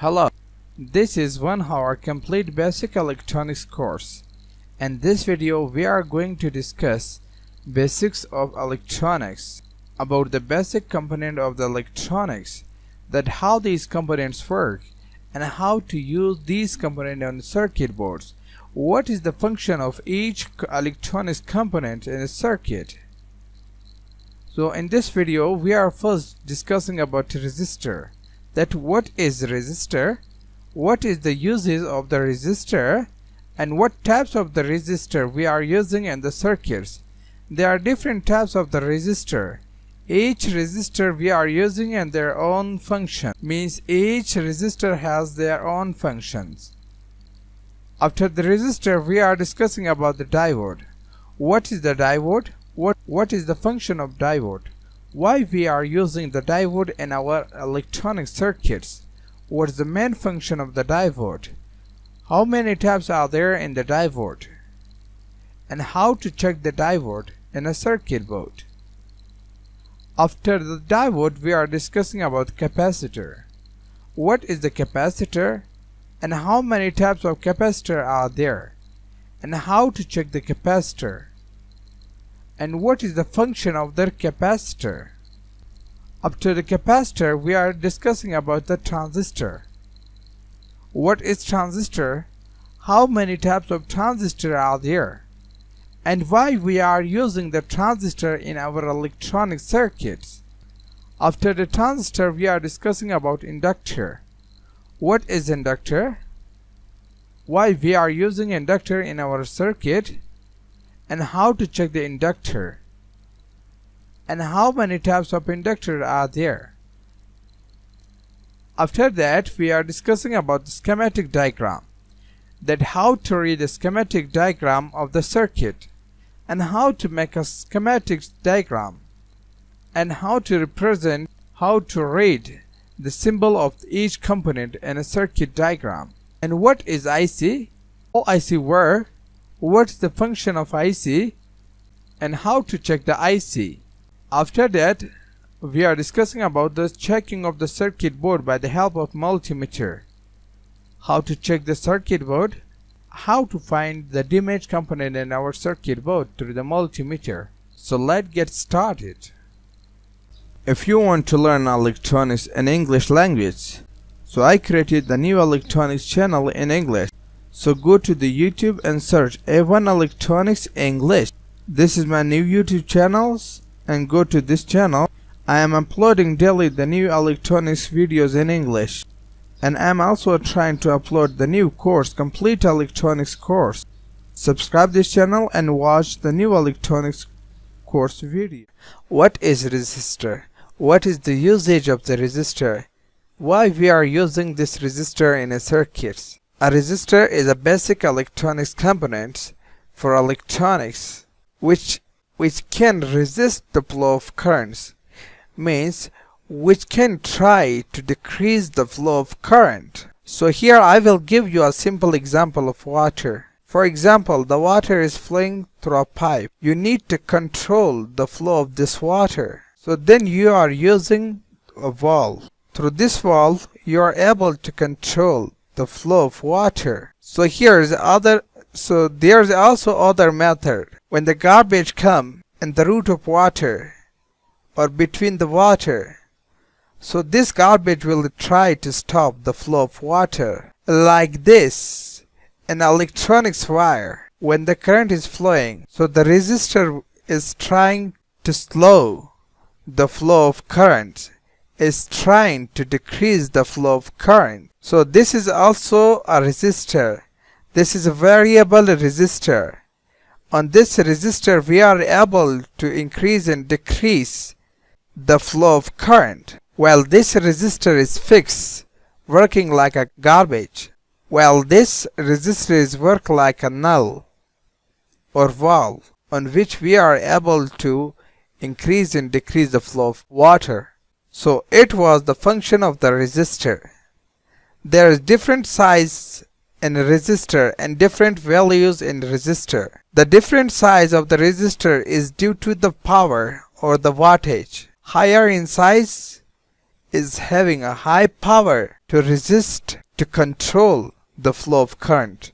Hello, this is 1 hour complete basic electronics course. In this video we are going to discuss basics of electronics, about the basic component of the electronics, that how these components work and how to use these components on circuit boards. What is the function of each electronics component in a circuit? So in this video we are first discussing about resistor. That what is resistor, what is the uses of the resistor, and what types of the resistor we are using in the circuits. There are different types of the resistor. Each resistor we are using and their own function, means each resistor has their own functions. After the resistor we are discussing about the diode. What is the diode? What is the function of diode? Why we are using the diode in our electronic circuits? What is the main function of the diode? How many types are there in the diode? And how to check the diode in a circuit board? After the diode we are discussing about capacitor. What is the capacitor? And how many types of capacitor are there? And how to check the capacitor? And what is the function of the capacitor? After the capacitor we are discussing about the transistor. What is transistor? How many types of transistor are there? And why we are using the transistor in our electronic circuits? After the transistor we are discussing about inductor. What is inductor? Why we are using inductor in our circuit? And how to check the inductor? And how many types of inductor are there? After that we are discussing about the schematic diagram, that how to read the schematic diagram of the circuit, and how to make a schematic diagram, and how to represent, how to read the symbol of each component in a circuit diagram. And what is IC? How IC work? What is the function of IC? And how to check the IC? After that we are discussing about the checking of the circuit board by the help of multimeter. How to check the circuit board? How to find the damaged component in our circuit board through the multimeter. So let's get started. If you want to learn electronics in English language, so I created the new electronics channel in English. So go to the YouTube and search A1 Electronics English. This is my new YouTube channels, and go to this channel. I am uploading daily the new electronics videos in English, and I am also trying to upload the new course, complete electronics course. Subscribe this channel and watch the new electronics course video. What is resistor? What is the usage of the resistor? Why we are using this resistor in a circuit? A resistor is a basic electronics component for electronics which can resist the flow of currents, means which can try to decrease the flow of current. So here I will give you a simple example of water. For example, the water is flowing through a pipe. You need to control the flow of this water. So then you are using a valve. Through this valve you are able to control the flow of water. So there's also other method. When the garbage come in the root of water or between the water, so this garbage will try to stop the flow of water. Like this, an electronics wire, when the current is flowing, so the resistor is trying to slow the flow of current, is trying to decrease the flow of current. So this is also a resistor. This is a variable resistor. On this resistor we are able to increase and decrease the flow of current, while this resistor is fixed, working like a garbage, while this resistor is work like a null or valve, on which we are able to increase and decrease the flow of water. So it was the function of the resistor. There is different size in resistor and different values in resistor. The different size of the resistor is due to the power or the wattage. Higher in size is having a high power to resist to control the flow of current,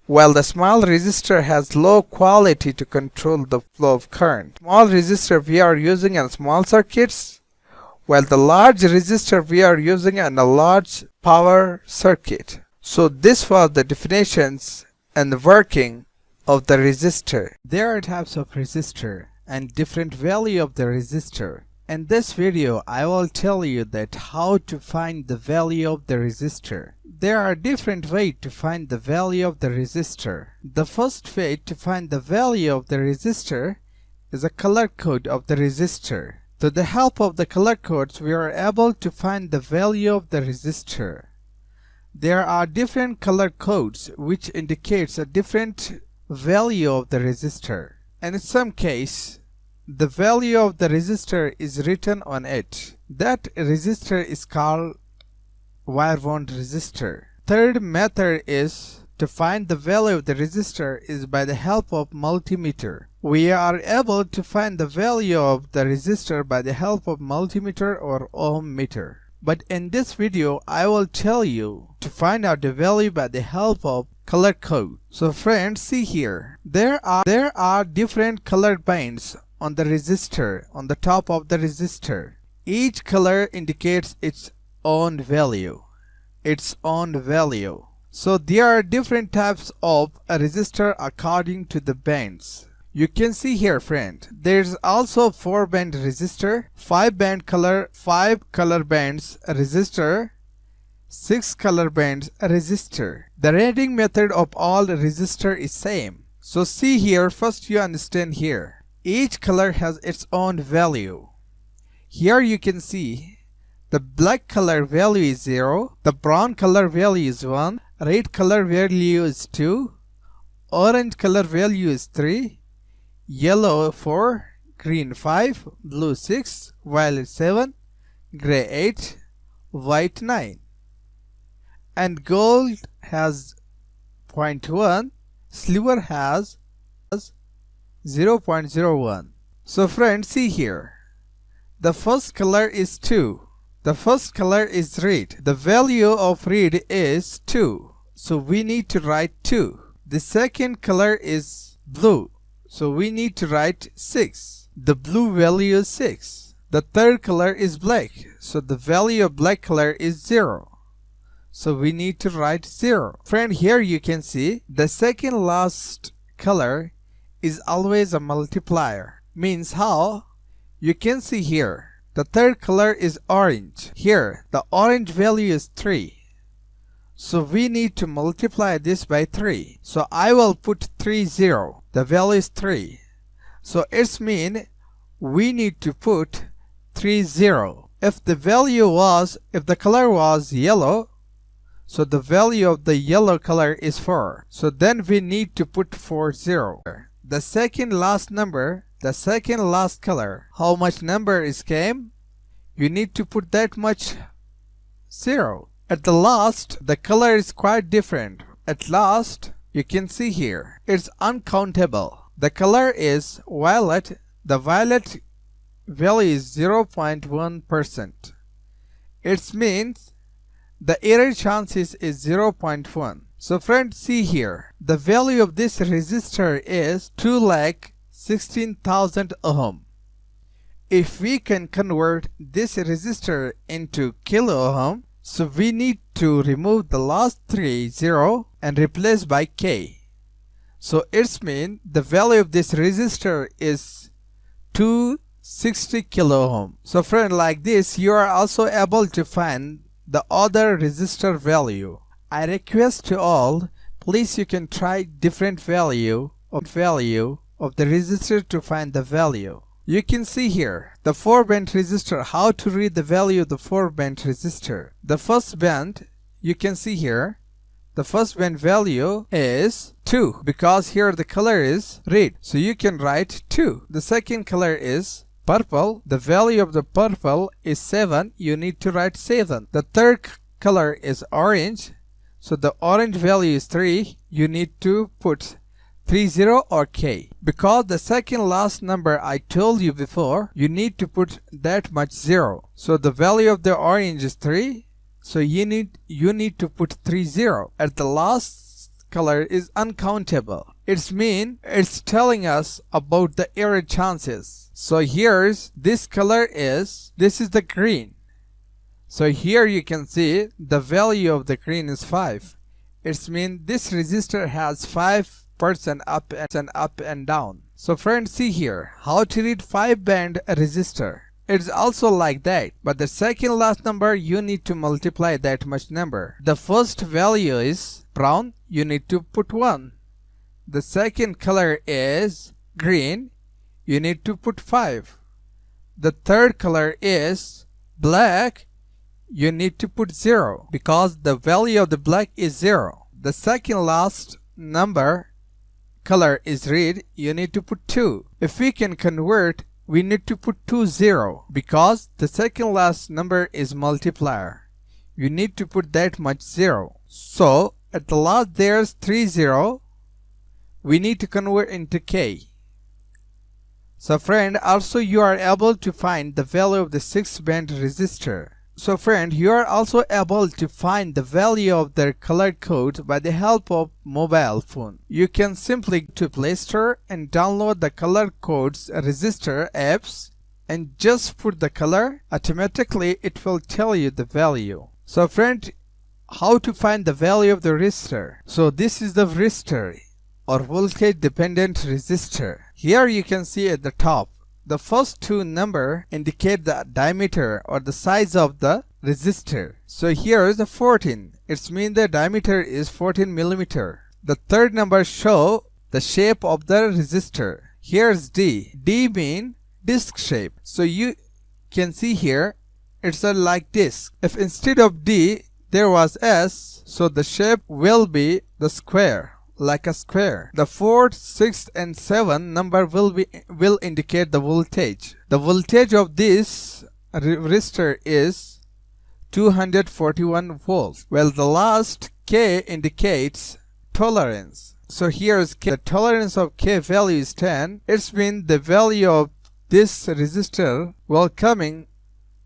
while the small resistor has low quality to control the flow of current. Small resistor we are using in small circuits, while the large resistor we are using in a large power circuit. So this was the definitions and the working of the resistor. There are types of resistor and different value of the resistor. In this video, I will tell you that how to find the value of the resistor. There are different ways to find the value of the resistor. The first way to find the value of the resistor is a color code of the resistor. To the help of the color codes, we are able to find the value of the resistor. There are different color codes which indicates a different value of the resistor. And in some case, the value of the resistor is written on it. That resistor is called wire wound resistor. Third method is to find the value of the resistor is by the help of multimeter. We are able to find the value of the resistor by the help of multimeter or ohm meter. But in this video, I will tell you to find out the value by the help of color code. So friends, see here. There are different color bands on the resistor, on the top of the resistor. Each color indicates its own value. So there are different types of a resistor according to the bands. You can see here, friend, there's also 4-band resistor, 5-band color, 5 color bands resistor, 6 color bands resistor. The rating method of all resistor is same. So see here, first you understand here. Each color has its own value. Here you can see the black color value is 0, the brown color value is 1, red color value is 2, orange color value is 3, yellow 4, green 5, blue 6, violet 7, gray 8, white 9. And gold has 0.1, silver has 0.01. So friends, see here. The first color is 2. The first color is red. The value of red is 2. So we need to write 2. The second color is blue. So we need to write 6. The blue value is 6. The third color is black. So the value of black color is 0. So we need to write 0. Friend, here you can see the second last color is always a multiplier. Means how? You can see here. The third color is orange. Here, the orange value is 3. So we need to multiply this by 3. So I will put 3 0. The value is 3. So it's mean we need to put 3 0. If the color was yellow, so the value of the yellow color is 4. So then we need to put 4 0. The second last number, the second last color, how much number is came? You need to put that much 0. At the last, the color is quite different. At last, you can see here, it's uncountable. The color is violet. The violet value is 0.1%. It means the error chances is 0.1. So friends, see here, the value of this resistor is 2,16,000 ohm. If we can convert this resistor into kilo ohm, so we need to remove the last 3 0 and replace by K. So it's mean the value of this resistor is 260 kilo ohm. So friend, like this you are also able to find the other resistor value. I request to all, please you can try different value of the resistor to find the value. You can see here the 4-band resistor, how to read the value of the 4-band resistor. The first band, you can see here, the first band value is 2 because here the color is red. So you can write 2. The second color is purple. The value of the purple is 7. You need to write 7. The third color is orange. So the orange value is 3. You need to put 30 or K? Because the second last number I told you before, you need to put that much 0. So the value of the orange is 3. So you need to put 30. At the last color is uncountable. It's telling us about the error chances. So here's this color this is the green. So here you can see the value of the green is 5. It means this resistor has 5% up and down. So friends, see here how to read 5-band resistor. It's also like that, but the second last number you need to multiply that much number. The first value is brown, you need to put 1. The second color is green, you need to put 5. The third color is black, you need to put 0 because the value of the black is 0. The second last number color is red, you need to put 2. If we can convert, we need to put 20 because the second last number is multiplier. You need to put that much 0. So at the last there's 30. We need to convert into K. So friend, also you are able to find the value of the 6-band resistor. So friend, you are also able to find the value of their color code by the help of mobile phone. You can simply go to Play Store and download the color codes resistor apps and just put the color. Automatically it will tell you the value. So friend, how to find the value of the resistor? So this is the resistor or voltage dependent resistor. Here you can see at the top, the first two numbers indicate the diameter or the size of the resistor. So here is the 14. It means the diameter is 14 millimeter. The third number show the shape of the resistor. Here's D. D means disc shape. So you can see here it's like disc. If instead of D there was S, so the shape will be the square, like a square. The 4th, 6th and 7th number will indicate the voltage. The voltage of this resistor is 241 volts. Well, the last K indicates tolerance. So here is K. The tolerance of K value is 10. It's mean the value of this resistor will coming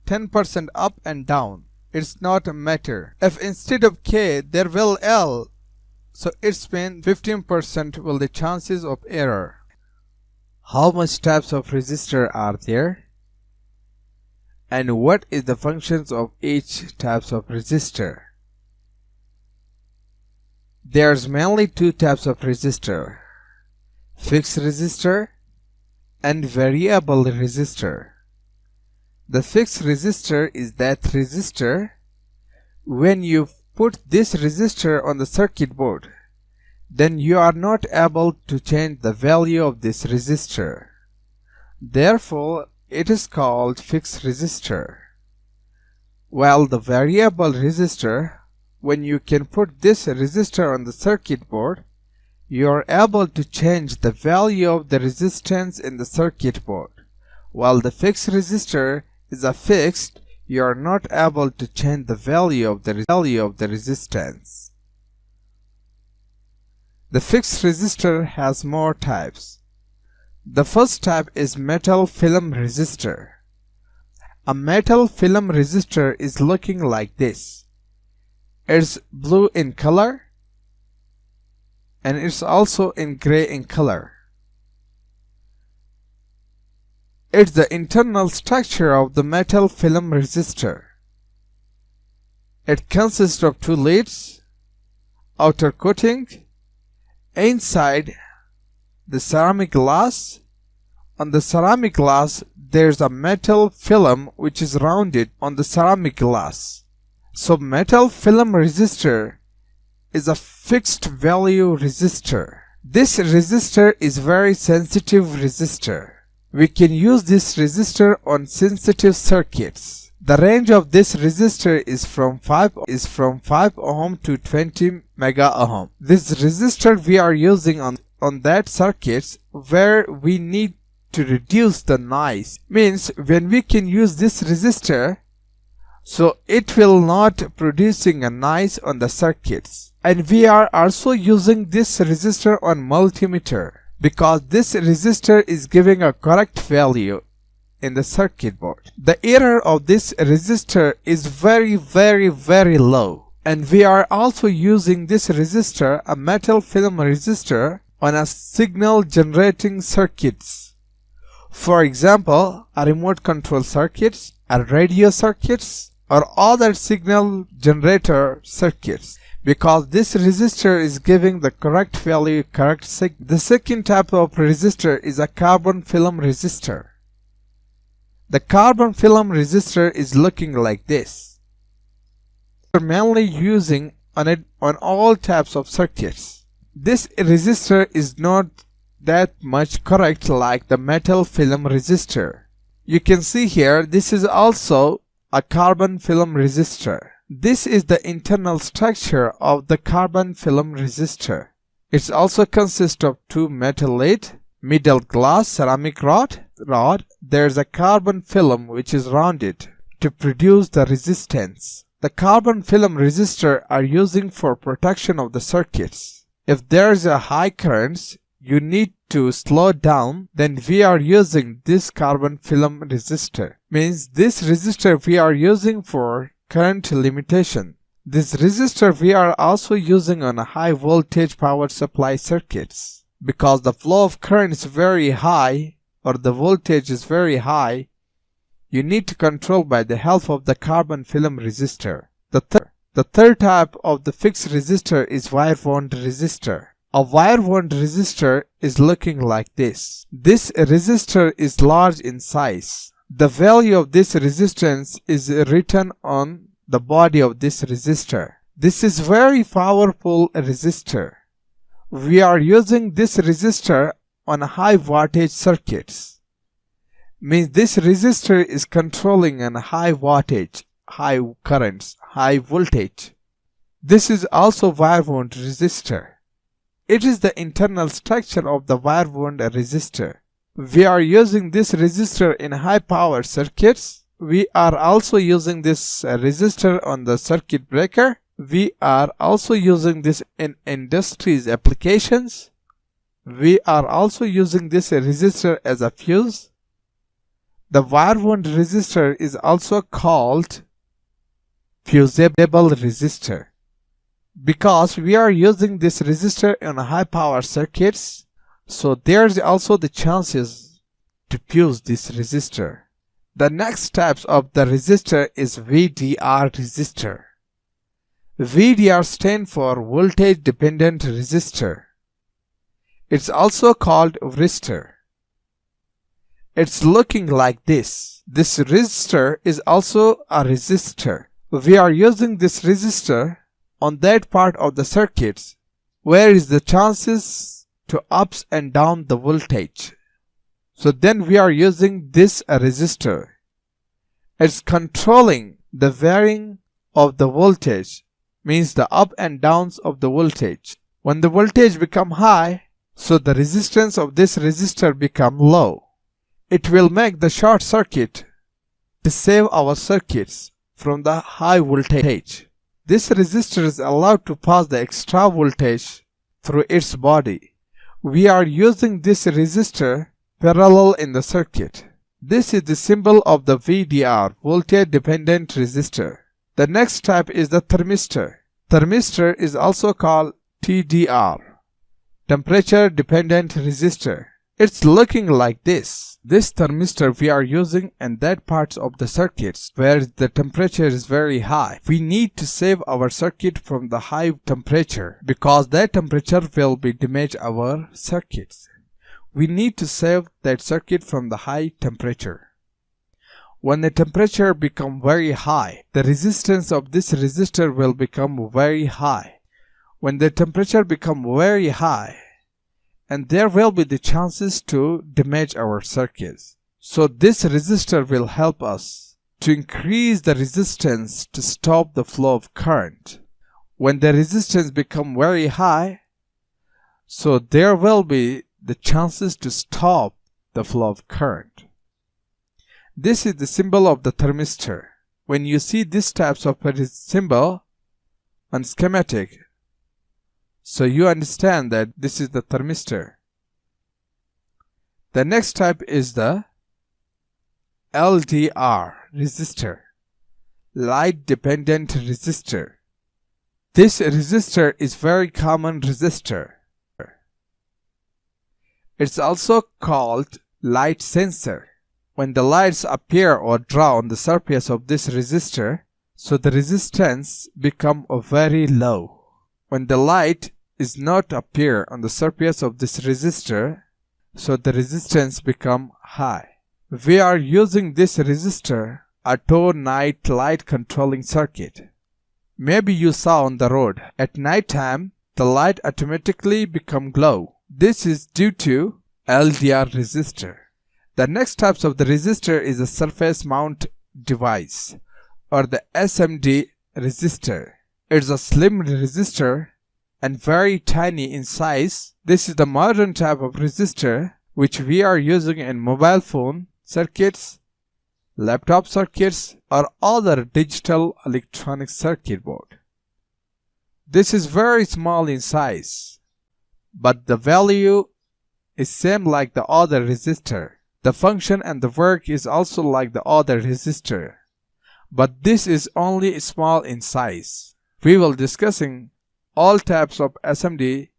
10% up and down. It's not a matter. If instead of K there will L, so it's been 15% will the chances of error. How much types of resistor are there? And what is the functions of each types of resistor? There's mainly two types of resistor: fixed resistor and variable resistor. The fixed resistor is that resistor when you put this resistor on the circuit board, then you are not able to change the value of this resistor. Therefore, it is called fixed resistor. While the variable resistor, when you can put this resistor on the circuit board, you are able to change the value of the resistance in the circuit board. While the fixed resistor is a fixed, you are not able to change the value of the resistance. The fixed resistor has more types. The first type is metal film resistor. A metal film resistor is looking like this. It's blue in color and it's also in gray in color. It's the internal structure of the metal film resistor. It consists of two leads, outer coating, inside the ceramic glass. On the ceramic glass there's a metal film which is rounded on the ceramic glass. So metal film resistor is a fixed value resistor. This resistor is very sensitive resistor. We can use this resistor on sensitive circuits. The range of this resistor is from 5 ohm to 20 mega ohm. This resistor we are using on that circuits where we need to reduce the noise. Means when we can use this resistor, so it will not producing a noise on the circuits. And we are also using this resistor on multimeter because this resistor is giving a correct value in the circuit board. The error of this resistor is very low. And we are also using this resistor, a metal film resistor, on a signal generating circuits. For example, a remote control circuits, a radio circuits, or other signal generator circuits. Because this resistor is giving the correct value, correct signal. The second type of resistor is a carbon film resistor. The carbon film resistor is looking like this. We're mainly using on all types of circuits. This resistor is not that much correct like the metal film resistor. You can see here this is also a carbon film resistor. This is the internal structure of the carbon film resistor. It also consists of two metal lead, middle glass ceramic rod. There's a carbon film which is rounded to produce the resistance. The carbon film resistor are using for protection of the circuits. If there's a high currents, you need to slow down, then we are using this carbon film resistor. Means this resistor we are using for current limitation. This resistor we are also using on a high voltage power supply circuits. Because the flow of current is very high or the voltage is very high, you need to control by the help of the carbon film resistor. The third type of the fixed resistor is wire wound resistor. A wire wound resistor is looking like this. This resistor is large in size. The value of this resistance is written on the body of this resistor. This is very powerful resistor. We are using this resistor on high wattage circuits. Means this resistor is controlling on high wattage, high currents, high voltage. This is also wire wound resistor. It is the internal structure of the wire wound resistor. We are using this resistor in high power circuits. We are also using this resistor on the circuit breaker. We are also using this in industries applications. We are also using this resistor as a fuse. The wire wound resistor is also called fusible resistor. Because we are using this resistor in high power circuits, so there's also the chances to fuse this resistor. The next types of the resistor is VDR resistor. VDR stands for voltage dependent resistor. It's also called resistor. It's looking like this. This resistor is also a resistor. We are using this resistor on that part of the circuits where is the chances to ups and down the voltage. So then we are using this resistor. It's controlling the varying of the voltage, means the up and downs of the voltage. When the voltage become high, so the resistance of this resistor become low. It will make the short circuit to save our circuits from the high voltage. This resistor is allowed to pass the extra voltage through its body. We are using this resistor parallel in the circuit. This is the symbol of the VDR, voltage dependent resistor. The next type is the thermistor. Thermistor is also called TDR, temperature dependent resistor. It's looking like this. This thermistor we are using in that parts of the circuits where the temperature is very high. We need to save our circuit from the high temperature because that temperature will be damage our circuits. We need to save that circuit from the high temperature. When the temperature become very high, the resistance of this resistor will become very high. When the temperature become very high, and there will be the chances to damage our circuits. So this resistor will help us to increase the resistance to stop the flow of current. When the resistance become very high, so there will be the chances to stop the flow of current. This is the symbol of the thermistor. When you see these types of symbol on schematic, So you understand that this is the thermistor. The next type is the LDR resistor, light dependent resistor. This resistor is very common resistor. It's also called light sensor. When the lights appear or draw on the surface of this resistor, so the resistance become very low. When the light is not appear on the surface of this resistor, so the resistance become high. We are using this resistor auto night light controlling circuit. Maybe you saw on the road at night time the light automatically become glow. This is due to LDR resistor. The next types of the resistor is a surface mount device or the SMD resistor. It's a slim resistor and very tiny in size. This is the modern type of resistor which we are using in mobile phone circuits, laptop circuits, or other digital electronic circuit board. This is very small in size, but the value is same like the other resistor. The function and the work is also like the other resistor, but this is only small in size. We will discussing all types of SMD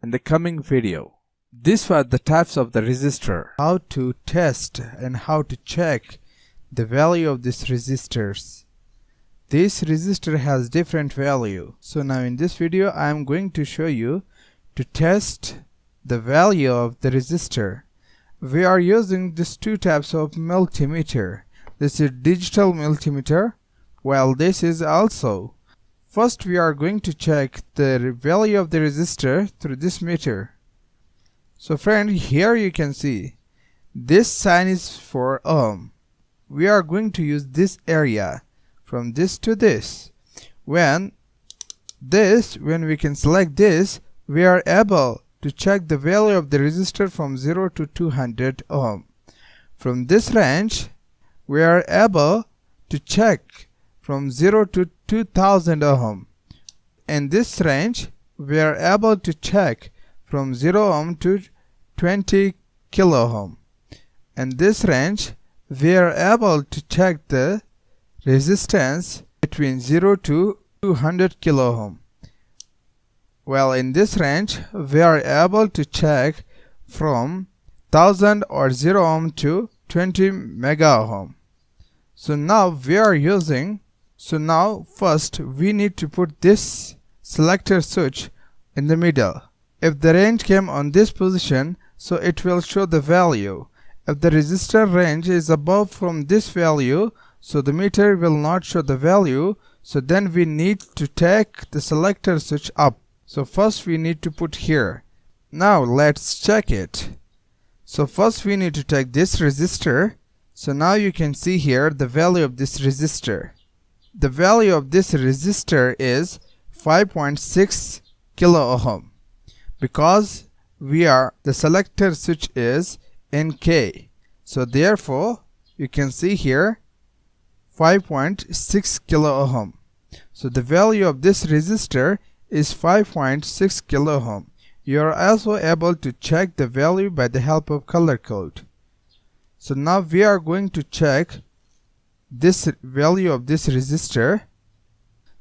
in the coming video. These were the types of the resistor. How to test and how to check the value of these resistors. This resistor has different value. So now in this video I am going to show you to test the value of the resistor. We are using these two types of multimeter. This is digital multimeter, while this is also. First we are going to check the value of the resistor through this meter. So friend, here you can see this sign is for ohm. We are going to use this area from this to this. When we can select this, we are able to check the value of the resistor from 0 to 200 ohm. From this range, we are able to check from 0 to 2000 ohm. In this range, we are able to check from 0 ohm to 20 kilo ohm. In this range, we are able to check the resistance between 0 to 200 kilo ohm. Well, in this range, we are able to check from 1000 or 0 ohm to 20 mega ohm. So now first we need to put this selector switch in the middle. If the range came on this position, so it will show the value. If the resistor range is above from this value, so the meter will not show the value. So then we need to take the selector switch up. So first we need to put here. Now let's check it. So first we need to take this resistor. So now you can see here the value of this resistor. The value of this resistor is 5.6 kilo ohm, because the selector switch is in K. So therefore you can see here 5.6 kilo ohm. So the value of this resistor is 5.6 kilo ohm. You are also able to check the value by the help of color code. So now we are going to check this value of this resistor.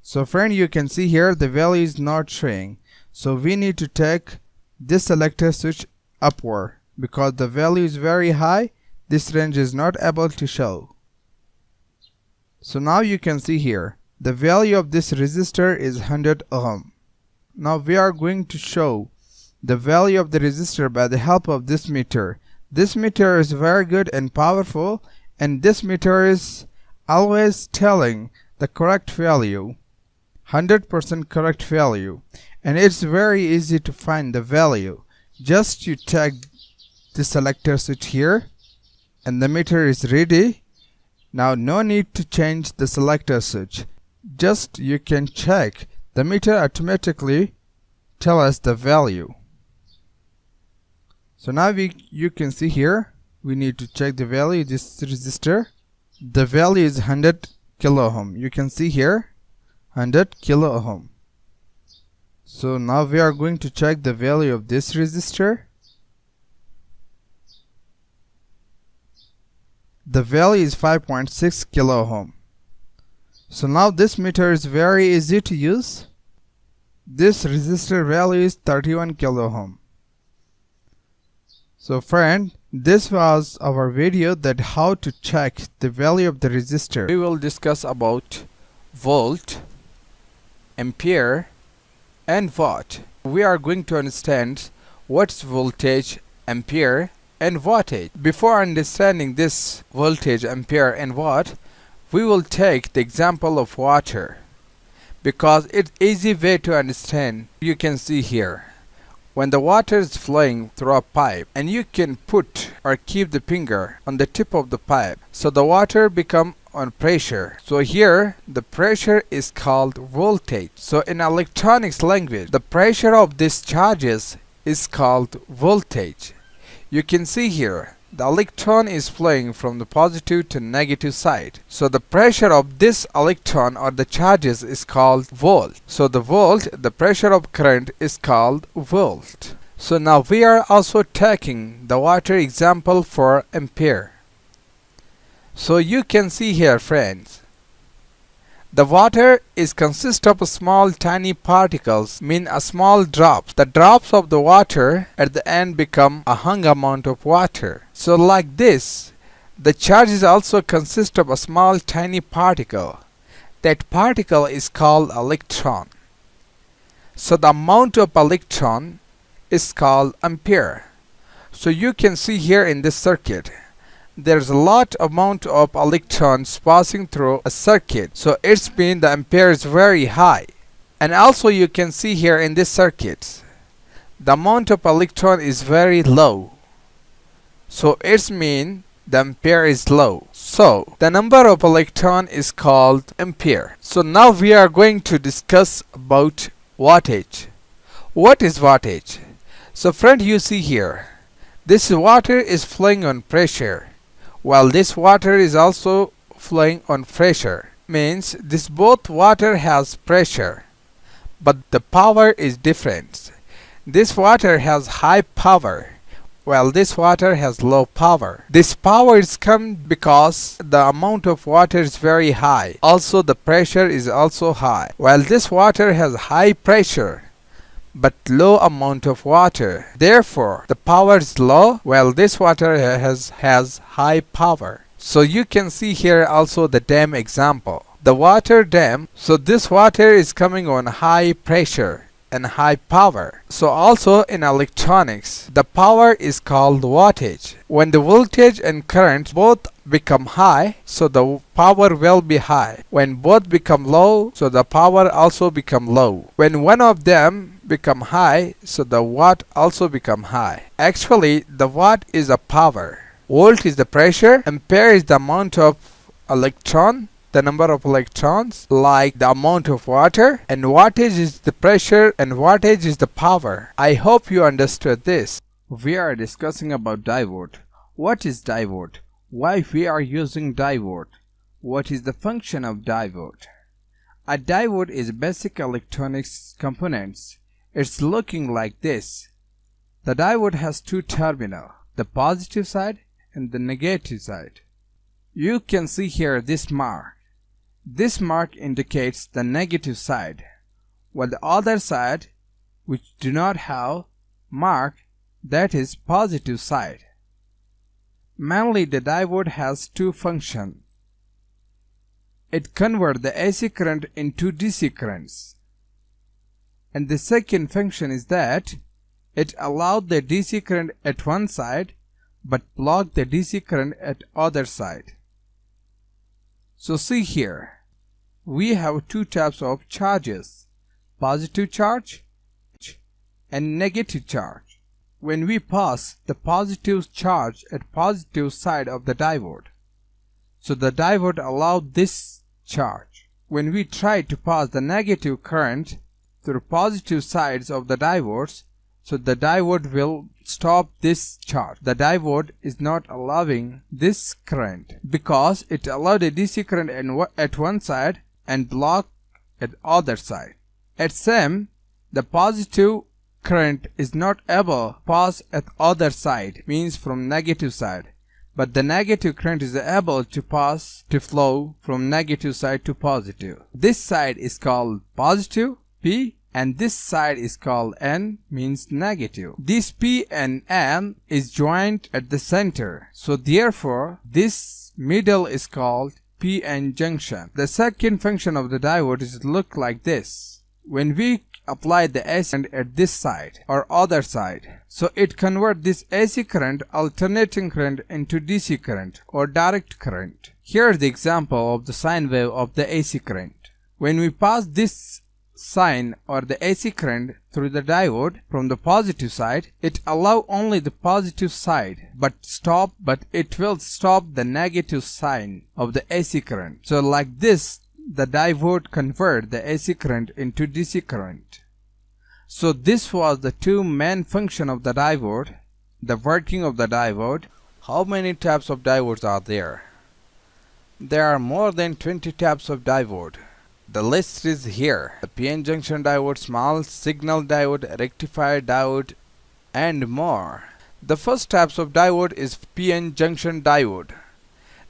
So friend, you can see here the value is not showing. So we need to take this selector switch upward, because the value is very high. This range is not able to show. So now you can see here the value of this resistor is 100 ohm. Now we are going to show the value of the resistor by the help of this meter. This meter is very good and powerful, and this meter is always telling the correct value, 100% correct value, and it's very easy to find the value. Just you take the selector switch here and the meter is ready. Now no need to change the selector switch, just you can check. The meter automatically tell us the value. So now you can see here we need to check the value of this resistor. The value is 100 kilo ohm. You can see here 100 kilo ohm. So now we are going to check the value of this resistor. The value is 5.6 kilo ohm. So now this meter is very easy to use. This resistor value is 31 kilo ohm. So friend, this was our video that how to check the value of the resistor. We will discuss about volt, ampere and watt. We are going to understand what's voltage, ampere and wattage. Before understanding this voltage, ampere and watt, we will take the example of water because it's easy way to understand. You can see here when the water is flowing through a pipe and you can put or keep the finger on the tip of the pipe, so the water become on pressure. So here the pressure is called voltage. So in electronics language, the pressure of these charges is called voltage. You can see here the electron is flowing from the positive to negative side. So the pressure of this electron or the charges is called volt. So the volt, the pressure of current is called volt. So now we are also taking the water example for ampere. So you can see here friends, the water is consist of small tiny particles, mean a small drops. The drops of the water at the end become a hung amount of water. So like this, the charges also consist of a small tiny particle. That particle is called electron. So the amount of electron is called ampere. So you can see here in this circuit, there's a lot amount of electrons passing through a circuit, so it's mean the ampere is very high. And also you can see here in this circuit, the amount of electron is very low, so it's mean the ampere is low. So the number of electron is called ampere. So now we are going to discuss about wattage. What is wattage? So friend, you see here, this water is flowing on pressure, while this water is also flowing on pressure. Means this both water has pressure, but the power is different. This water has high power, while this water has low power. This power is come because the amount of water is very high. Also the pressure is also high. While this water has high pressure but low amount of water, therefore the power is low, while this water has high power. So you can see here also the dam example, the water dam. So this water is coming on high pressure and high power. So also in electronics, the power is called wattage. When the voltage and current both become high, so the power will be high. When both become low, so the power also become low. When one of them become high, so the watt also become high. Actually the watt is a power, volt is the pressure, ampere is the amount of electron, the number of electrons, like the amount of water, and wattage is the pressure and wattage is the power. I hope you understood this. We are discussing about diode. What is diode? Why we are using diode? What is the function of diode? A diode is basic electronics components. It's looking like this. The diode has two terminals, the positive side and the negative side. You can see here this mark. This mark indicates the negative side, while the other side, which do not have mark, that is positive side. Mainly the diode has two functions. It converts the AC current into DC currents. And the second function is that it allows the DC current at one side but block the DC current at other side. So see here, we have two types of charges, positive charge and negative charge. When we pass the positive charge at positive side of the diode, so the diode allows this charge. When we try to pass the negative current through positive sides of the diodes, so the diode will stop this charge. The diode is not allowing this current because it allowed a DC current at one side and block at other side. At same, The positive current is not able to pass at other side, means from negative side, but the negative current is able to flow from negative side to positive. This side is called positive, P, and this side is called N, means negative. This P and N is joined at the center, so therefore this middle is called PN junction. The second function of the diode is look like this. When we apply the AC current at this side or other side, so it converts this AC current, alternating current, into DC current or direct current. Here is the example of the sine wave of the AC current. When we pass this sine or the AC current through the diode from the positive side, it allows only the positive side, but it will stop the negative sign of the AC current. So like this, the diode convert the AC current into DC current. So this was the two main function of the diode, the working of the diode. How many types of diodes are there? There are more than 20 types of diode. The list is here. The PN junction diode, small signal diode, rectifier diode, and more. The first types of diode is PN junction diode.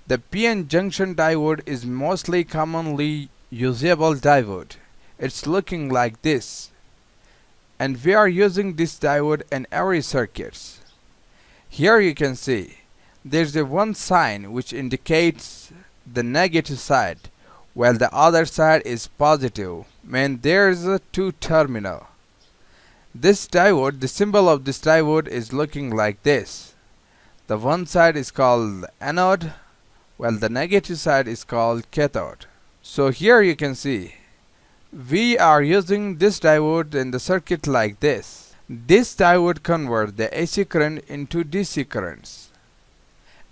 The PN junction diode is mostly commonly usable diode. It's looking like this, and we are using this diode in every circuits. Here you can see there's a one sign which indicates the negative side, while the other side is positive, means there is a two terminal. This diode, the symbol of this diode is looking like this. The one side is called anode, while the negative side is called cathode. So here you can see we are using this diode in the circuit like this. This diode converts the AC current into DC currents,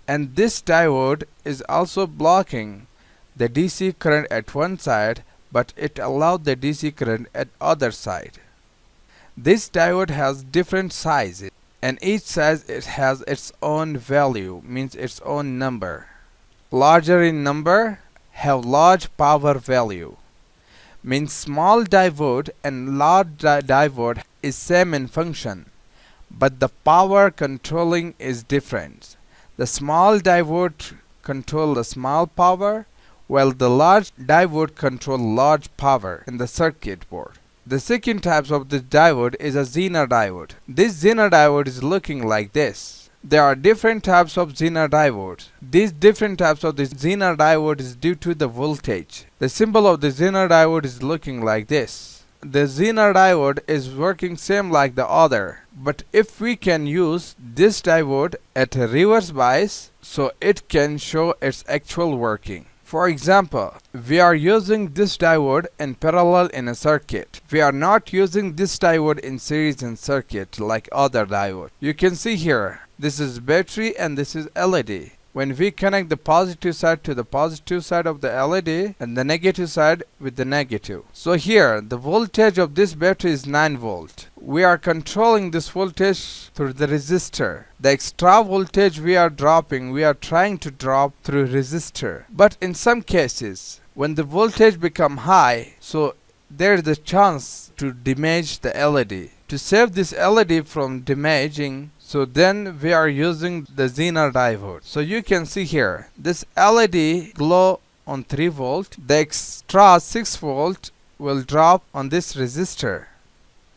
and this diode is also blocking the DC current at one side, but it allows the DC current at other side. This diode has different sizes, and each size it has its own value, means its own number. Larger in number have large power value, means small diode and large diode is same in function, but the power controlling is different. The small diode control the small power, while the large diode control large power in the circuit board. The second type of this diode is a Zener diode. This Zener diode is looking like this. There are different types of Zener diodes. These different types of this Zener diode is due to the voltage. The symbol of the Zener diode is looking like this. The Zener diode is working same like the other, but if we can use this diode at a reverse bias, so it can show its actual working. For example, we are using this diode in parallel in a circuit. We are not using this diode in series in circuit like other diode. You can see here, this is battery and this is LED. When we connect the positive side to the positive side of the LED and the negative side with the negative. So here, the voltage of this battery is 9 volt. We are controlling this voltage through the resistor. The extra voltage we are trying to drop through resistor. But in some cases, when the voltage become high, so there is a chance to damage the LED. To save this LED from damaging, so then we are using the Zener diode. So you can see here, this LED glow on 3 volt. The extra 6 volt will drop on this resistor.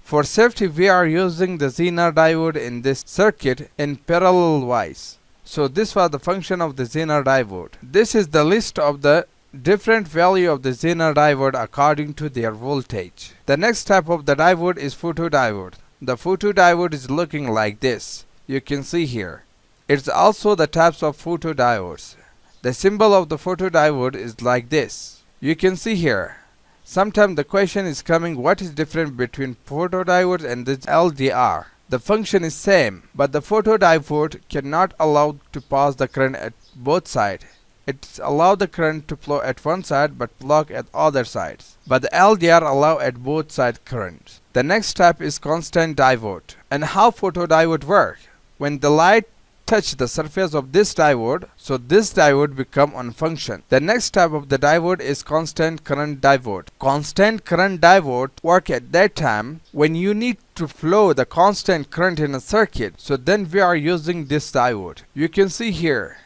For safety, we are using the Zener diode in this circuit in parallel wise. So this was the function of the Zener diode. This is the list of the different value of the Zener diode according to their voltage. The next type of the diode is photodiode. The photodiode is looking like this. You can see here. It's also the types of photodiodes. The symbol of the photodiode is like this. You can see here. Sometimes the question is coming, what is different between photodiode and the LDR? The function is same, but the photodiode cannot allow to pass the current at both sides. It allows the current to flow at one side but block at other sides. But the LDR allow at both side current. The next type is constant diode. And how photodiode work? When the light touch the surface of this diode, so this diode become unfunction. The next type of the diode is constant current diode. Constant current diode work at that time when you need to flow the constant current in a circuit, so then we are using this diode. You can see here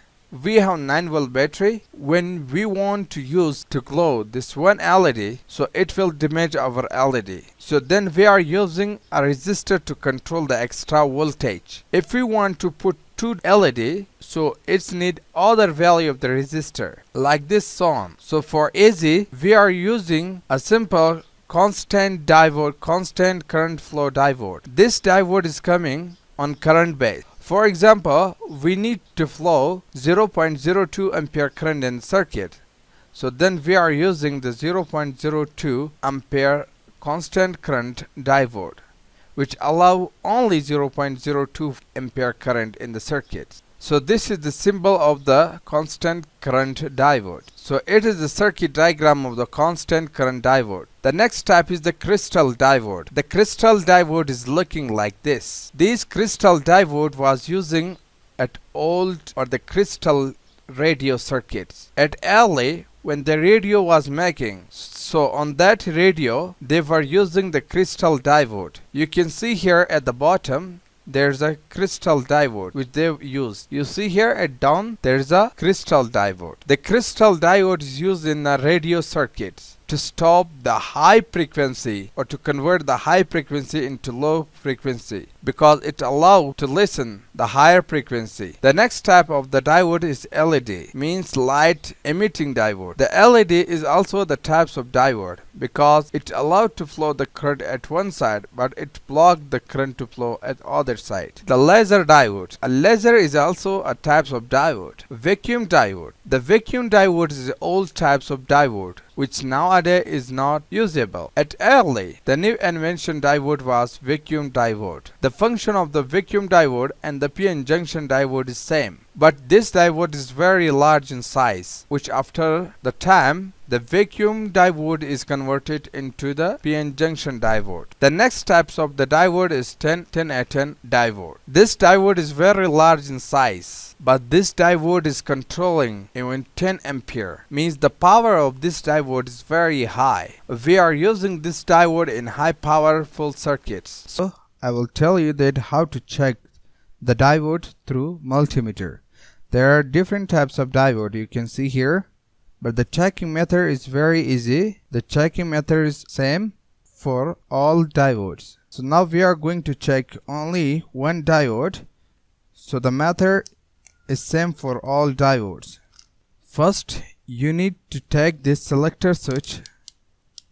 we have 9-volt battery. When we want to use to glow this one LED, so it will damage our LED. So then we are using a resistor to control the extra voltage. If we want to put 2 LED, so it's need other value of the resistor like this on. So for AC we are using a simple constant diode, constant current flow diode. This diode is coming on current base. For example, we need to flow 0.02 ampere current in circuit. So then we are using the 0.02 ampere constant current diode, which allow only 0.02 ampere current in the circuit. So this is the symbol of the constant current diode. So it is the circuit diagram of the constant current diode. The next type is the crystal diode. The crystal diode is looking like this. This crystal diode was using at old or the crystal radio circuits. At early when the radio was making, so on that radio they were using the crystal diode. You can see here at the bottom there's a crystal diode which they use. You see here at down there's a crystal diode. The crystal diode is used in the radio circuits to stop the high frequency or to convert the high frequency into low frequency, because it allows to listen the higher frequency. The next type of the diode is LED, means light emitting diode. The LED is also the types of diode because it allowed to flow the current at one side but it blocked the current to flow at other side. The laser diode. A laser is also a types of diode. Vacuum diode. The vacuum diode is old types of diode which nowadays is not usable. At early, the new invention diode was vacuum diode. The function of the vacuum diode and the p-n junction diode is same, but this diode is very large in size, which after the time the vacuum diode is converted into the p-n junction diode. The next types of the diode is 10-10A10 diode. This diode is very large in size, but this diode is controlling even 10 ampere, means the power of this diode is very high. We are using this diode in high powerful circuits. So I will tell you that how to check the diode through multimeter. There are different types of diode you can see here, but the checking method is very easy. The checking method is same for all diodes. So now we are going to check only one diode. So the method is same for all diodes. First you need to take this selector switch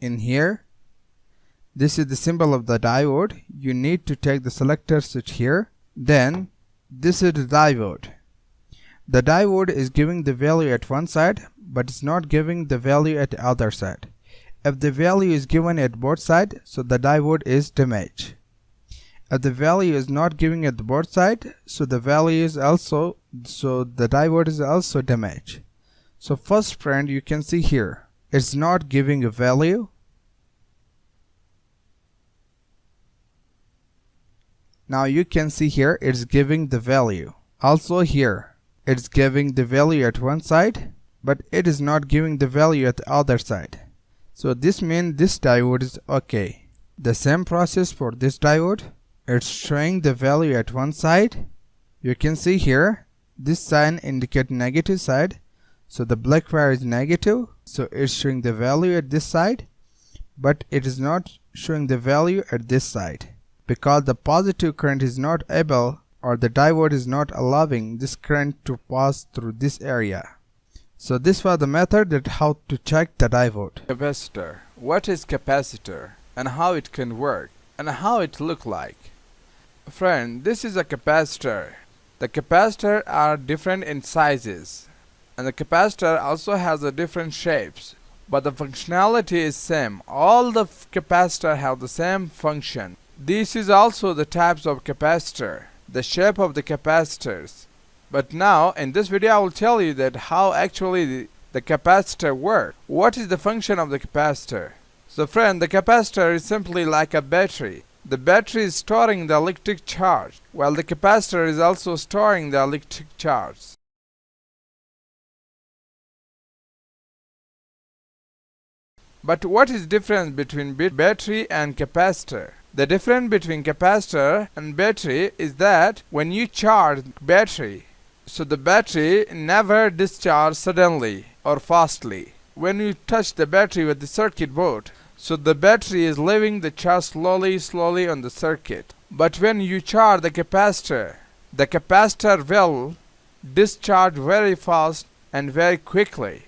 in here. This is the symbol of the diode. You need to take the selector switch here. Then this is the diode. The diode is giving the value at one side but it's not giving the value at the other side. If the value is given at both sides, so the diode is damaged. If the value is not giving at both sides, so the value is also, so the diode is also damaged. So first friend, you can see here it's not giving a value. Now you can see here it's giving the value. Also here it's giving the value at one side but it is not giving the value at the other side. So this means this diode is okay. The same process for this diode. It's showing the value at one side. You can see here this sign indicates negative side, so the black wire is negative, so it's showing the value at this side but it is not showing the value at this side because the positive current is not able, or the diode is not allowing this current to pass through this area. So this was the method that how to check the diode. Capacitor. What is capacitor and how it can work and how it look like? Friend, this is a capacitor. The capacitor are different in sizes and the capacitor also has a different shapes, but the functionality is same. All the capacitor have the same function. This is also the types of capacitor, the shape of the capacitors. But now in this video I will tell you that how actually the capacitor works. What is the function of the capacitor? So friend, the capacitor is simply like a battery. The battery is storing the electric charge, while the capacitor is also storing the electric charge. But what is the difference between battery and capacitor? The difference between capacitor and battery is that when you charge battery, so the battery never discharges suddenly or fastly. When you touch the battery with the circuit board, so the battery is leaving the charge slowly on the circuit. But when you charge the capacitor will discharge very fast and very quickly.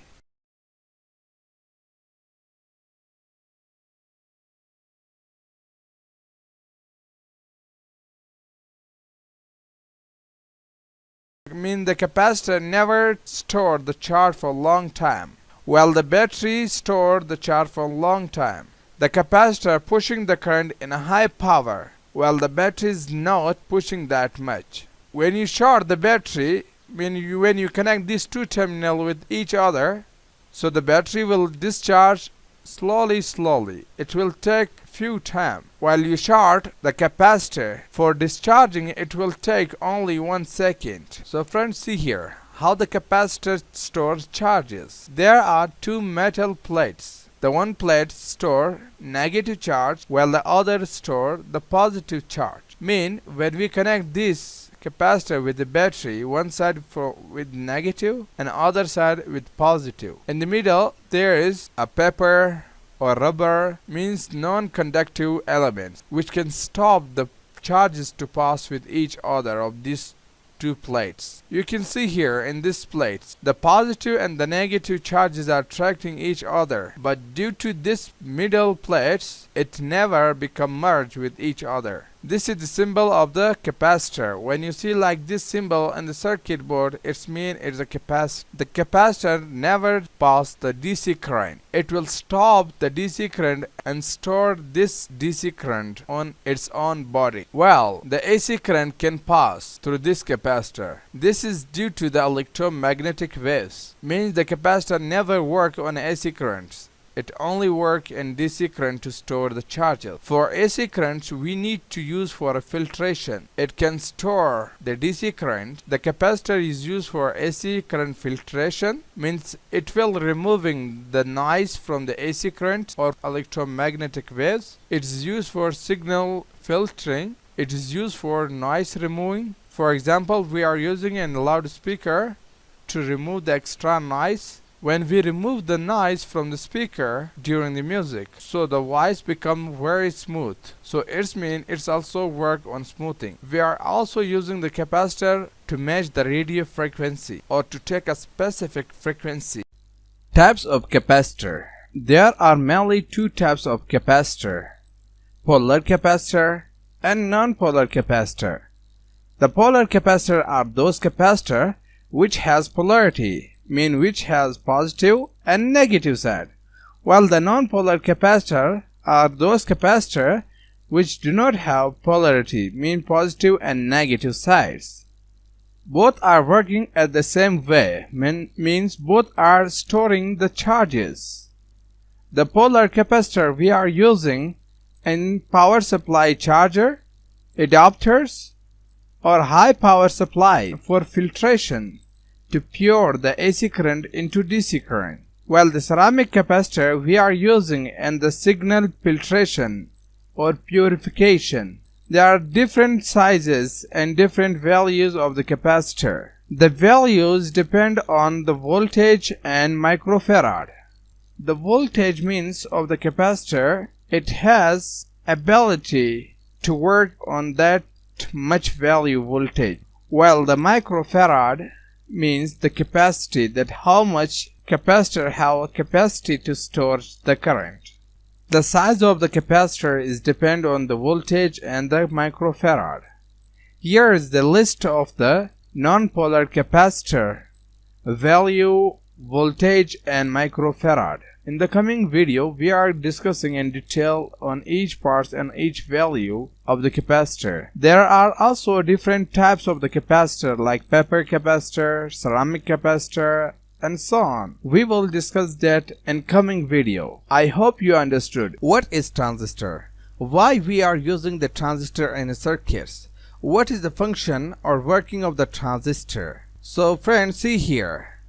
Mean the capacitor never stored the charge for a long time, while the battery stored the charge for a long time. The capacitor pushing the current in a high power, while the battery is not pushing that much. When you short the battery, when you connect these two terminals with each other, so the battery will discharge slowly. It will take few time. While you short the capacitor, for discharging it will take only 1 second. So friends, see here how the capacitor stores charges. There are two metal plates. The one plate store negative charge while the other store the positive charge. Mean when we connect this capacitor with the battery, one side with negative and other side with positive. In the middle there is a paper or rubber, means non-conductive elements which can stop the charges to pass with each other of these two plates. You can see here in this plates the positive and the negative charges are attracting each other, but due to this middle plates it never become merged with each other. This is the symbol of the capacitor. When you see like this symbol on the circuit board, it means it's a capacitor. The capacitor never pass the DC current. It will stop the DC current and store this DC current on its own body. Well, the AC current can pass through this capacitor. This is due to the electromagnetic waves. Means the capacitor never work on AC currents. It only works in DC current to store the charges. For AC currents, we need to use for a filtration. It can store the DC current. The capacitor is used for AC current filtration, means it will removing the noise from the AC current or electromagnetic waves. It is used for signal filtering. It is used for noise removing. For example, we are using a loudspeaker to remove the extra noise. When we remove the noise from the speaker during the music, so the voice become very smooth. So it means it's also work on smoothing. We are also using the capacitor to match the radio frequency or to take a specific frequency. Types of capacitor. There are mainly two types of capacitor: polar capacitor and non-polar capacitor. The polar capacitor are those capacitor which has polarity, mean which has positive and negative side, while the non-polar capacitor are those capacitor which do not have polarity, mean positive and negative sides. Both are working at the same way, means both are storing the charges. The polar capacitor we are using in power supply charger, adapters or high power supply for filtration to pure the AC current into DC current, while the ceramic capacitor we are using in the signal filtration or purification. There are different sizes and different values of the capacitor. The values depend on the voltage and microfarad. The voltage means of the capacitor, it has ability to work on that much value voltage, while the microfarad means the capacity, that how much capacitor have a capacity to store the current. The size of the capacitor is depend on the voltage and the microfarad. Here is the list of the non-polar capacitor value, voltage and microfarad. In the coming video, we are discussing in detail on each part and each value of the capacitor. There are also different types of the capacitor like paper capacitor, ceramic capacitor, and so on. We will discuss that in coming video. I hope you understood. What is transistor? Why we are using the transistor in a circuit? What is the function or working of the transistor? So friends, see here.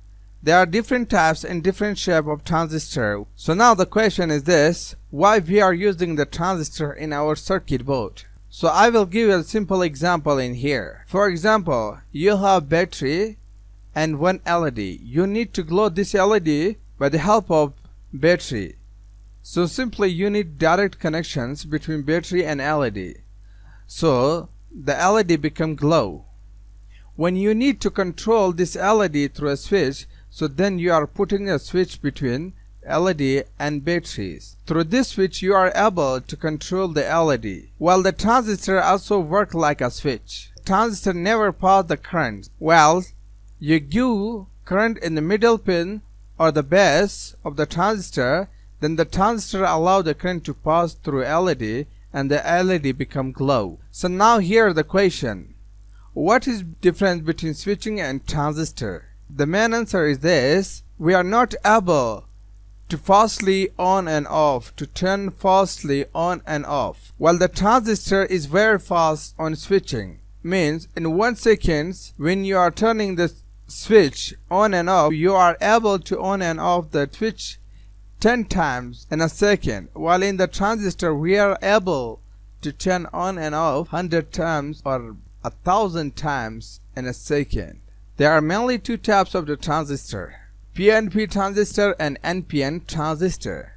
There are different types and different shape of transistor. So now the question is this: why we are using the transistor in our circuit board? So I will give you a simple example in here. For example, you have battery and one LED. You need to glow this LED by the help of battery. So simply you need direct connections between battery and LED. So the LED become glow. When you need to control this LED through a switch, so then you are putting a switch between LED and batteries. Through this switch you are able to control the LED. While the transistor also works like a switch. Transistor never pass the current. Well, you give current in the middle pin or the base of the transistor, then the transistor allow the current to pass through LED and the LED become glow. So now here the question: what is difference between switching and transistor? The main answer is this: we are not able to fastly on and off, to turn fastly on and off, while the transistor is very fast on switching. Means in 1 second when you are turning the switch on and off, you are able to on and off the switch 10 times in a second, while in the transistor we are able to turn on and off 100 times or 1,000 times in a second. There are mainly two types of the transistor: PNP transistor and NPN transistor.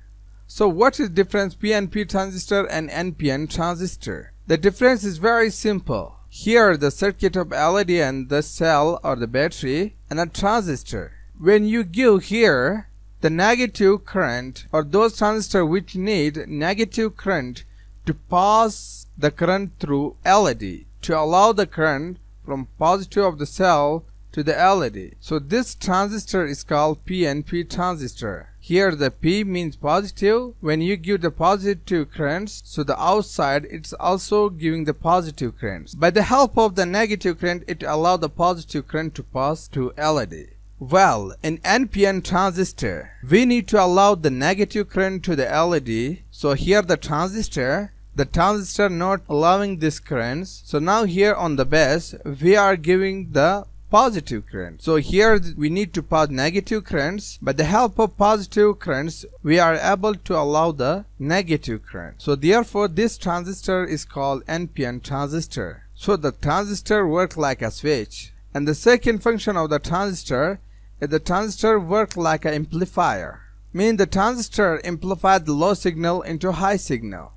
So what is the difference PNP transistor and NPN transistor? The difference is very simple. Here the circuit of LED and the cell or the battery and a transistor. When you give here the negative current, or those transistors which need negative current to pass the current through LED to allow the current from positive of the cell to the LED. So this transistor is called PNP transistor. Here the P means positive. When you give the positive currents, so the outside it's also giving the positive currents. By the help of the negative current, it allows the positive current to pass to LED. Well, in NPN transistor, we need to allow the negative current to the LED. So here the transistor not allowing this currents. So now here on the base, we are giving the positive current. So here we need to pass negative currents. By the help of positive currents, we are able to allow the negative current. So therefore this transistor is called NPN transistor. So the transistor works like a switch. And the second function of the transistor is the transistor works like an amplifier. Mean the transistor amplifies the low signal into high signal.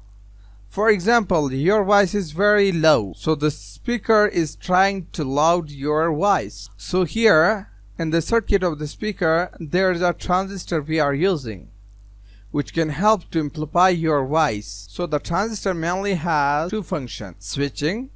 For example, your voice is very low, so the speaker is trying to loud your voice. So here in the circuit of the speaker there is a transistor we are using which can help to amplify your voice. So the transistor mainly has two functions: switching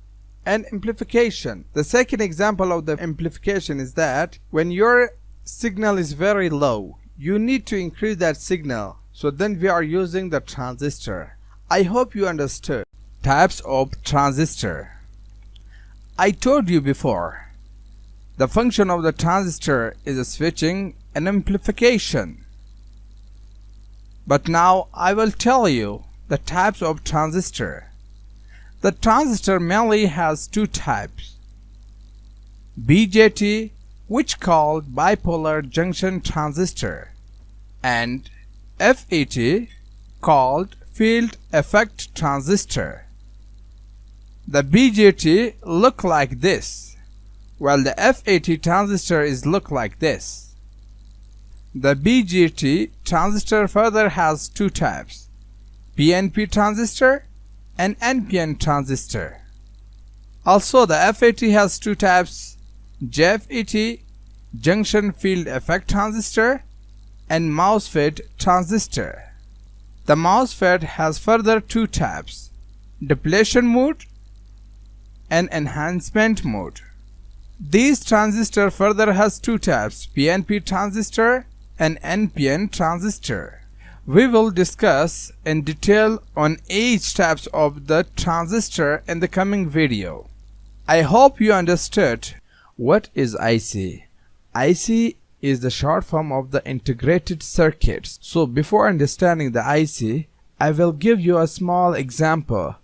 and amplification. The second example of the amplification is that when your signal is very low, you need to increase that signal. So then we are using the transistor. I hope you understood. Types of transistor. I told you before, the function of the transistor is a switching and amplification. But now I will tell you the types of transistor. The transistor mainly has two types: BJT, which called bipolar junction transistor, and FET, called field effect transistor. The BJT look like this, while the FET transistor is look like this. The BJT transistor further has two types: PNP transistor and NPN transistor. Also the FET has two types: JFET, junction field effect transistor, and MOSFET transistor. The MOSFET has further two types: depletion mode and enhancement mode. These transistor further has two types: PNP transistor and NPN transistor. We will discuss in detail on each types of the transistor in the coming video. I hope you understood. What is IC? IC is the short form of the integrated circuits. So before understanding the IC, I will give you a small example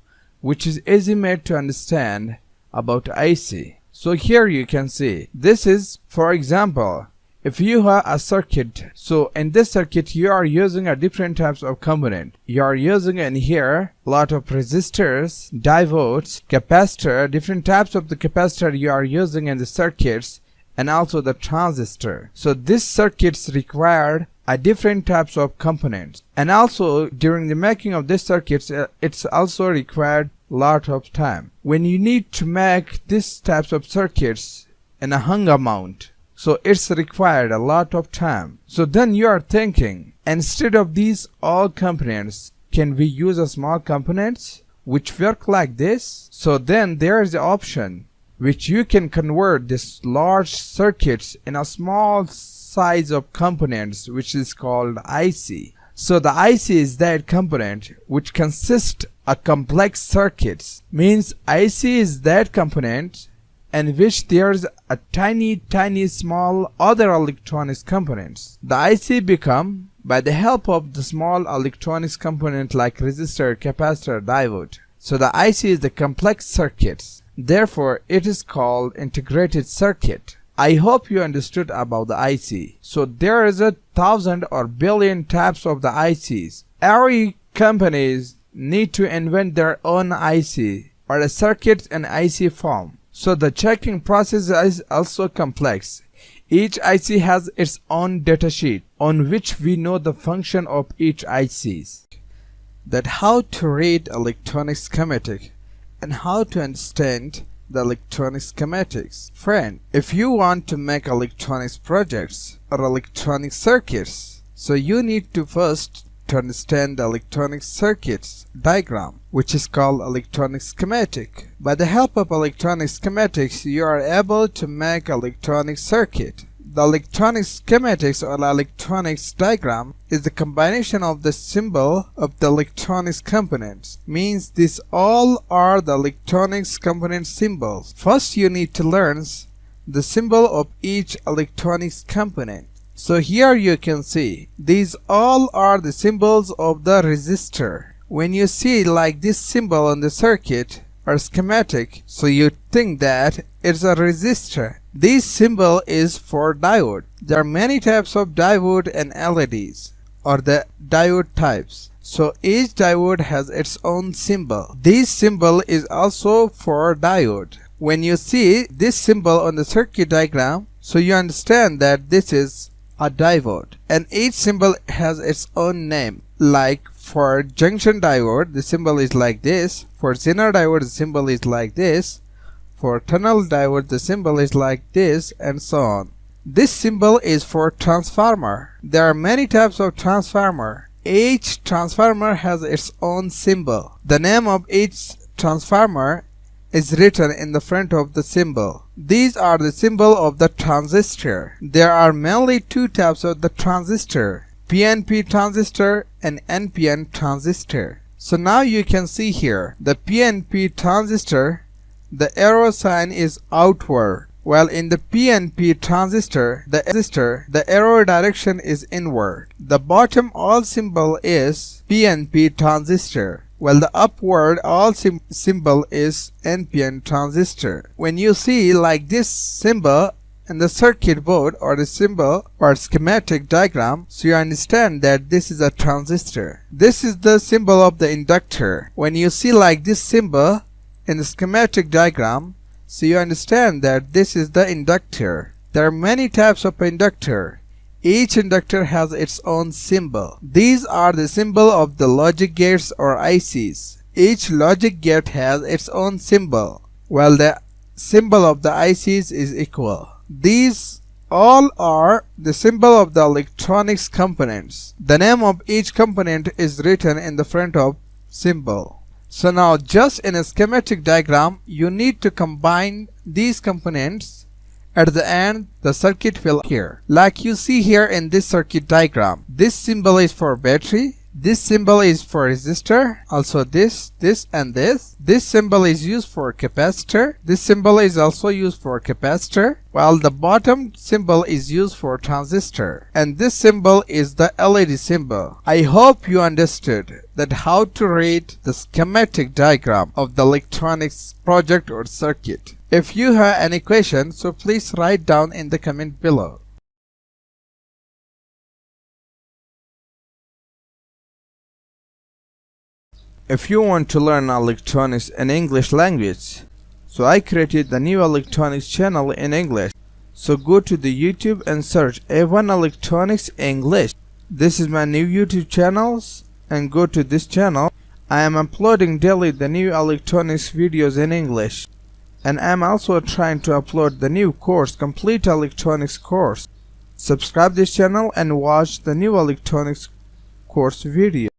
which is easy made to understand about IC. So here you can see this is, for example, if you have a circuit, so in this circuit you are using a different types of component. You are using in here a lot of resistors, diodes, capacitor, different types of the capacitor you are using in the circuits, and also the transistor. So this circuits required a different types of components, and also during the making of this circuits it's also required lot of time. When you need to make these types of circuits in a hung amount, so it's required a lot of time. So then you are thinking, instead of these all components, can we use a small components which work like this? So then there is the option which you can convert this large circuits in a small size of components, which is called IC. So the IC is that component which consists of complex circuits. Means IC is that component in which there's a tiny small other electronics components. The IC become by the help of the small electronics component like resistor, capacitor, diode. So the IC is the complex circuits. Therefore, it is called integrated circuit. I hope you understood about the IC. So there is 1,000 or billion types of the ICs. Every companies need to invent their own IC or a circuit in IC form. So the checking process is also complex. Each IC has its own datasheet on which we know the function of each ICs. That how to read electronic schematic and how to understand the electronic schematics. Friend, if you want to make electronics projects or electronic circuits, so you need to first to understand the electronic circuits diagram, which is called electronic schematic. By the help of electronic schematics, you are able to make electronic circuit. The electronic schematics or electronics diagram is the combination of the symbol of the electronics components. Means these all are the electronics component symbols. First you need to learn the symbol of each electronics component. So here you can see these all are the symbols of the resistor. When you see like this symbol on the circuit or schematic, so you think that it's a resistor. This symbol is for diode. There are many types of diode and LEDs or the diode types. So each diode has its own symbol. This symbol is also for diode. When you see this symbol on the circuit diagram, so you understand that this is a diode, and each symbol has its own name. Like for junction diode, the symbol is like this. For Zener diode, the symbol is like this. For tunnel diode, the symbol is like this, and so on. This symbol is for transformer. There are many types of transformer. Each transformer has its own symbol. The name of each transformer is written in the front of the symbol. These are the symbol of the transistor. There are mainly two types of the transistor, PNP transistor and NPN transistor. So now you can see here the PNP transistor, the arrow sign is outward, while in the PNP transistor, the arrow direction is inward. The bottom all symbol is PNP transistor, while the upward all symbol is NPN transistor. When you see like this symbol in the circuit board or the symbol or schematic diagram, so you understand that this is a transistor. This is the symbol of the inductor. When you see like this symbol in the schematic diagram, so you understand that this is the inductor. There are many types of inductor. Each inductor has its own symbol. These are the symbol of the logic gates or ICs. Each logic gate has its own symbol, while the symbol of the ICs is equal. These all are the symbol of the electronics components. The name of each component is written in the front of symbol. So now just in a schematic diagram, you need to combine these components. At the end, the circuit will appear. Like you see here in this circuit diagram, this symbol is for battery, This symbol is for resistor, also this, and this. This symbol is used for capacitor. This symbol is also used for capacitor, while the bottom symbol is used for transistor. And this symbol is the LED symbol. I hope you understood that how to read the schematic diagram of the electronics project or circuit. If you have any questions, so please write down in the comment below. If you want to learn electronics in English language, so I created the new electronics channel in English. So go to the YouTube and search A1 Electronics English. This is my new YouTube channels, and go to this channel. I am uploading daily the new electronics videos in English, and I am also trying to upload the new course, complete electronics course. Subscribe this channel and watch the new electronics course video.